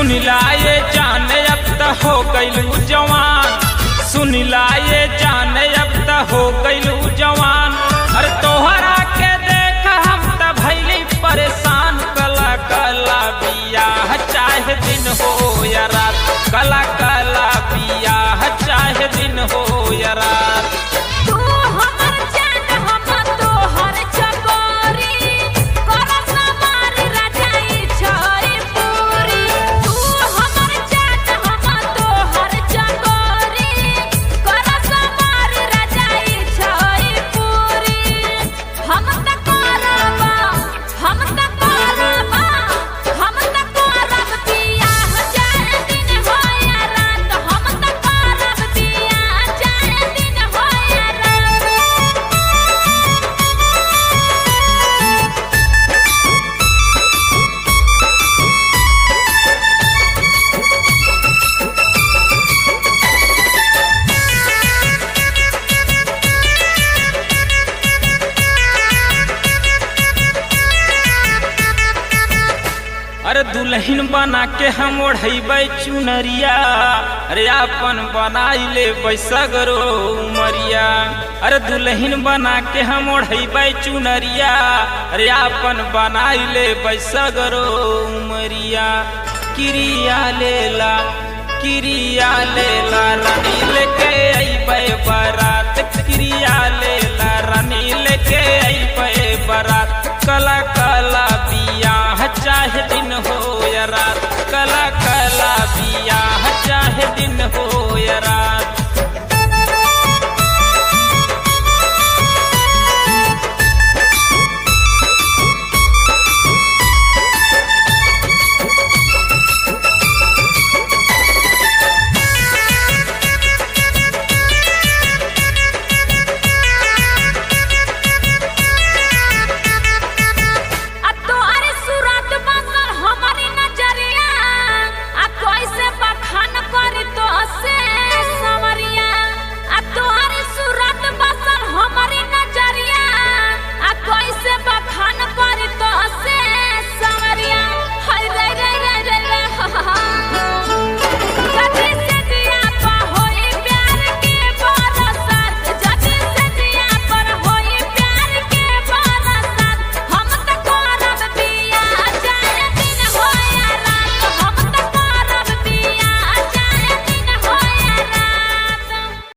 सुन लाए जाने अब त हो गइलू जवान, सुन लाए जाने अब त हो गइलू जवान। अरे तोहरा के देख हम त भइली परेशान। कला कला बियाह चाहे दिन हो या रात, कला कला बियाह चाहे दिन हो या रात। अरे दुल्हन बना के हम ओढ़ैबै चुनरिया, अरे अपन बनाई ले बैसगरो उमरिया। अरे दुल्हन बना के हम ओढ़ैबै चुनरिया, अरे अपन बनाई ले बैसगरो उमरिया। किरिया लेला किरिया लेला रानी लेके अइबै बारात, किरिया लेला रानी लेके अइबै बारात। कला कला बियाह चाहे दिन हो या रात, कला कला बियाह चाहे दिन हो या रात।